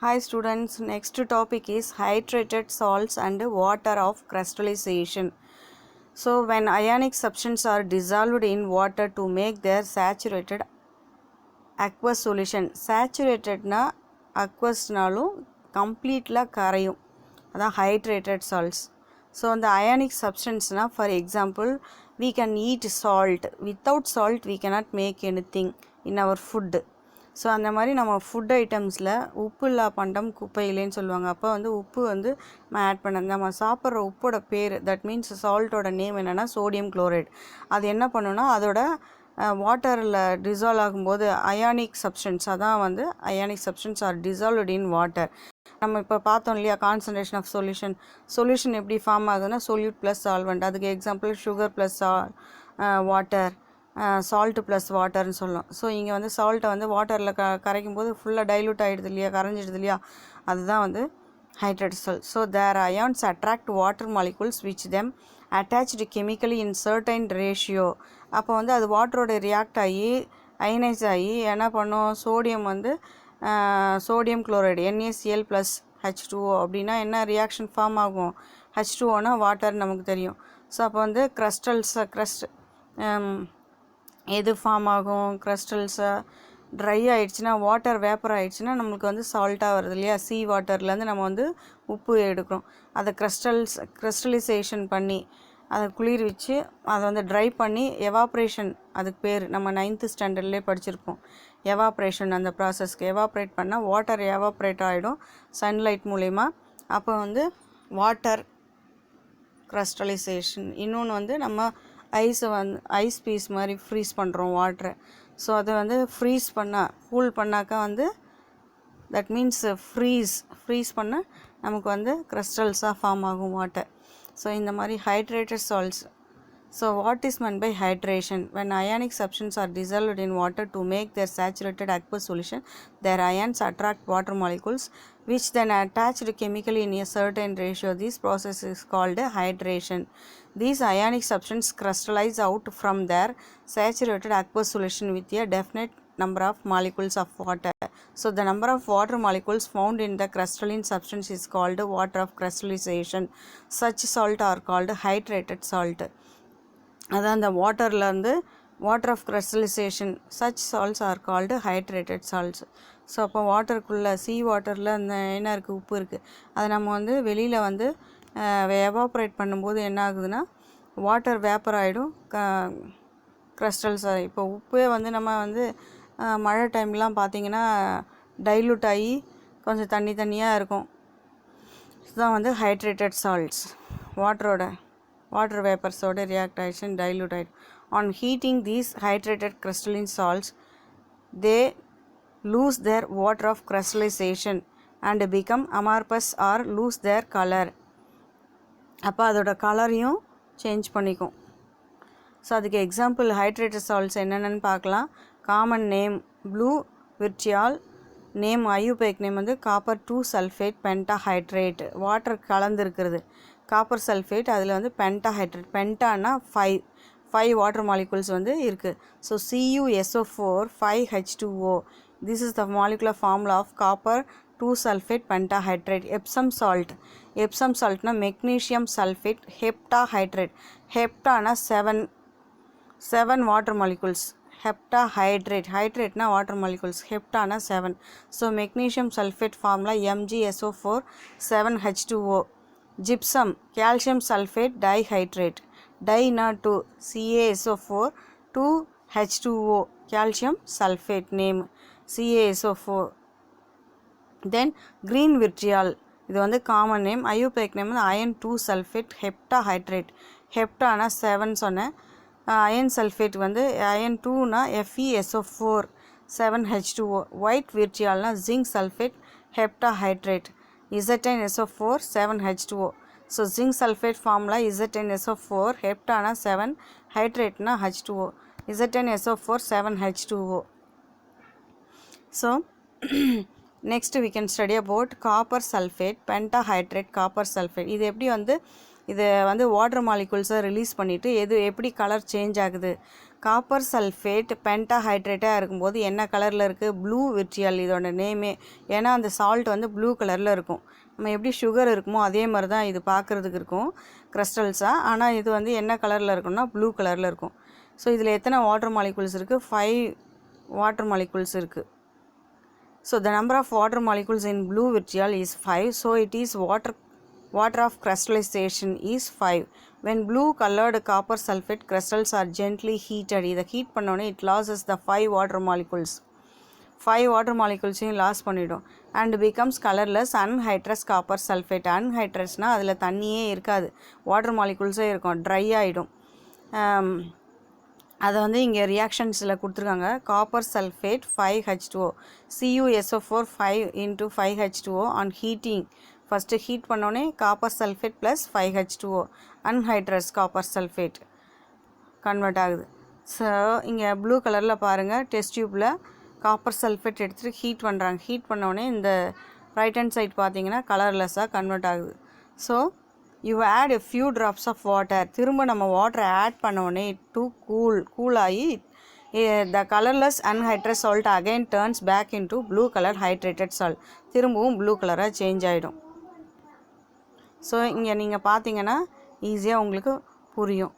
Hi students, next topic is hydrated salts and water of crystallization. So when ionic substances are dissolved in water to make their saturated aqueous solution, saturatedனா aquousனாலும் completely கரையும், அதான் hydrated salts. So the ionic substanceனா, for example, we can eat salt. Without salt we cannot make anything in our food. So அந்த மாதிரி நம்ம food ஐட்டம்ஸில் உப்பு இல்லா பண்டம் குப்பை இல்லைன்னு சொல்லுவாங்க. அப்போ வந்து உப்பு வந்து நம்ம ஆட் பண்ண நம்ம சாப்பிட்ற உப்போட பேர், தட் மீன்ஸ் சால்ட்டோட நேம் என்னென்னா சோடியம் குளோரைட். அது என்ன பண்ணுன்னா அதோட வாட்டரில் டிசால்வ் ஆகும்போது அயானிக் சப்ஸ்டன்ஸ், அதான் வந்து ionic substance are dissolved in water. நம்ம இப்போ பார்த்தோம் இல்லையா, கான்சன்ட்ரேஷன் ஆஃப் சொல்யூஷன் எப்படி ஃபார்ம் ஆகுதுன்னா சொல்யூட் ப்ளஸ் சால்வெண்ட். அதுக்கு example sugar plus water, salt plus வாட்டர்னு சொல்லலாம். ஸோ இங்கே வந்து சால்ட்டை வந்து வாட்டரில் கரைக்கும் போது ஃபுல்லாக டைல்யூட் ஆகிடுது இல்லையா, கரைஞ்சிடுது இல்லையா, அதுதான் வந்து hydrated salt. So there ions attract water molecules which them attached chemically in certain ratio. அப்போ வந்து அது வாட்டரோட ரியாக்ட் ஆகி அயனைஸ் ஆகி என்ன பண்ணும், சோடியம் வந்து sodium chloride NaCl plus H2O அப்படின்னா என்ன ரியாக்ஷன் ஃபார்ம் ஆகும், H2Oனா வாட்டர் நமக்கு தெரியும். ஸோ அப்போ வந்து க்ரஸ்ட் எது ஃபார்ம் ஆகும், கிறிஸ்டல்ஸை ட்ரை ஆகிடுச்சுன்னா, வாட்டர் வேப்பர் ஆகிடுச்சுன்னா நம்மளுக்கு வந்து சால்ட்டாக வருது இல்லையா, சீ வாட்டர்லேருந்து நம்ம வந்து உப்பு எடுக்கிறோம். அதை கிறிஸ்டலைசேஷன் பண்ணி அதை குளிர் வச்சு அதை வந்து ட்ரை பண்ணி எவாப்ரேஷன், அதுக்கு பேர் நம்ம 9th ஸ்டாண்டர்ட்லேயே படிச்சிருப்போம். எவாப்ரேஷன், அந்த ப்ராசஸ்க்கு எவாப்ரேட் பண்ணால் வாட்டர் எவாப்ரேட் ஆகிடும் சன்லைட் மூலயமா. அப்போ வந்து வாட்டர் கிறிஸ்டலைசேஷன். இன்னொன்று வந்து நம்ம ஐஸை வந்து ஐஸ் பீஸ் மாதிரி ஃப்ரீஸ் பண்ணுறோம் வாட்டரை. ஸோ அதை வந்து ஃப்ரீஸ் பண்ணால் கூல் பண்ணாக்கா வந்து தட் மீன்ஸ் ஃப்ரீஸ் பண்ணால் நமக்கு வந்து கிறிஸ்டல்ஸாக ஃபார்ம் ஆகும் வாட்டர். ஸோ இந்த மாதிரி hydrated salts. So what is meant by hydration? When ionic substances are dissolved in water to make their saturated aqueous solution, their ions attract water molecules which then attached chemically in a certain ratio. This process is called hydration. These ionic substances crystallize out from their saturated aqueous solution with a definite number of molecules of water. So the number of water molecules found in the crystalline substance is called water of crystallization. Such salt are called hydrated salt. அதான் அந்த வாட்டர்லேருந்து water of crystallization, such salts are called hydrated salts. So அப்போ வாட்டருக்குள்ளே சீ வாட்டரில் அந்த என்ன இருக்குது, உப்பு இருக்குது. அதை நம்ம வந்து வெளியில் வந்து எவாப்ரேட் பண்ணும்போது என்ன ஆகுதுன்னா வாட்டர் வேப்பர் ஆகிடும், கிறிஸ்டல்ஸ். இப்போ உப்பே வந்து நம்ம வந்து மழை டைம்லாம் பார்த்திங்கன்னா டைல்யூட் ஆகி கொஞ்சம் தண்ணியாக இருக்கும். இதுதான் வந்து ஹைட்ரேட்டட் சால்ட்ஸ். வாட்டர் வேப்பர்ஸோட ரியாக்ட் ஆகிடுச்சு, டைல்யூட் ஆகிடும். On heating these hydrated crystalline salts they lose their water of crystallization and become amorphous or lose their colour. அப்போ அதோட கலரையும் சேஞ்ச் பண்ணிக்கும். ஸோ அதுக்கு எக்ஸாம்பிள் ஹைட்ரேட்டட் சால்ட்ஸ் என்னென்னு பார்க்கலாம். காமன் நேம் ப்ளூ விர்ச்சியால், நேம் ஐயூபேக் நேம் வந்து காப்பர் 2 சல்ஃபேட் பென்டாஹைட்ரேட், வாட்டர் கலந்துருக்கிறது காப்பர் சல்ஃபேட், அதில் வந்து பென்டாஹைட்ரேட். பென்டானா 5 வாட்டர் மாலிகூல்ஸ் வந்து இருக்குது. So CuSO4 5H2O. This is the molecular formula of copper 2 sulphate pentahydrate. Epsom சால்ட்னா மெக்னீஷியம் சல்ஃபேட் ஹெப்டாஹைட்ரேட். ஹெப்டானா 7 வாட்டர் மாலிகூல்ஸ். ஹைட்ரேட்னா வாட்டர் மாலிகூல்ஸ், ஹெப்டானா 7. So magnesium sulphate formula MgSO4 7H2O. Gypsum calcium sulphate dihydrate, டைனா 2 CaSO4 2H2O, calcium sulphate name CaSO4. Then green vitriol, இது வந்து common name, IUPAC name வந்து iron 2 sulphate heptahydrate. ஹெப்டானா 7 சொன்னேன். Iron sulphate வந்து iron 2னா FeSO4 7H2O. White விட்ரியால்னா zinc sulphate heptahydrate, ZnSO4 7H2O. So zinc sulphate formula ZnSO4, ஹெப்டானா 7, ஹைட்ரேட்னா H2O, ZnSO4 7H2O. So next we can study about copper sulfate pentahydrate copper sulfate. இது எப்படி வந்து இதை வந்து வாட்டர் மாலிகூல்ஸை ரிலீஸ் பண்ணிவிட்டு எப்படி கலர் சேஞ்ச் ஆகுது, copper sulphate பென்டாஹைட்ரேட்டாக இருக்கும்போது என்ன கலரில் இருக்குது? ப்ளூ விட்ரியால் இதோட நேமே. ஏன்னா அந்த சால்ட் வந்து ப்ளூ கலரில் இருக்கும். நம்ம எப்படி சுகர் இருக்குமோ அதே மாதிரி தான் இது பார்க்குறதுக்கு இருக்கும் கிறிஸ்டல்ஸாக. ஆனால் இது வந்து என்ன கலரில் இருக்கும்னா ப்ளூ கலரில் இருக்கும். ஸோ இதில் எத்தனை வாட்டர் மாலிகுல்ஸ் இருக்குது? 5 வாட்டர் மாலிகுல்ஸ் இருக்குது. So the number of water molecules in blue vitriol is 5. So it is water of crystallization is 5. When blue colored copper sulfate crystals are gently heated, இதை heat பண்ணோன்னே it loses the 5 water molecules. 5 water molecules-ஐயும் loss பண்ணிடும். and becomes colorless anhydrous copper sulfate. anhydrousனால் அதில் தண்ணியே இருக்காது, water மாலிகுல்ஸே இருக்கும், try ஆகிடும். அதை வந்து இங்கே ரியாக்ஷன்ஸில் கொடுத்துருக்காங்க. Copper sulphate 5H2O, CuSO4 5 into 5H2O on heating. First heat பண்ணோன்னே copper sulphate plus 5H2O anhydrous copper sulphate convert ஆகுது. ஸோ இங்கே ப்ளூ கலரில் பாருங்கள், டெஸ்ட் டியூப்பில் காப்பர் சல்ஃபேட் எடுத்துகிட்டு ஹீட் பண்ணுறாங்க. ஹீட் பண்ணோடனே இந்த ரைட் ஹேண்ட் சைட் பார்த்தீங்கன்னா கலர்லெஸ்ஸாக கன்வெர்ட் ஆகுது. So you add a few drops of water. திரும்ப நம்ம வாட்டரை ஆட் பண்ணோடனே to cool ஆகி the colorless anhydrous salt again turns back into blue color hydrated salt. திரும்பவும் ப்ளூ கலராக சேஞ்ச் ஆகிடும். ஸோ இங்கே நீங்கள் பார்த்தீங்கன்னா ஈஸியாக உங்களுக்கு புரியும்.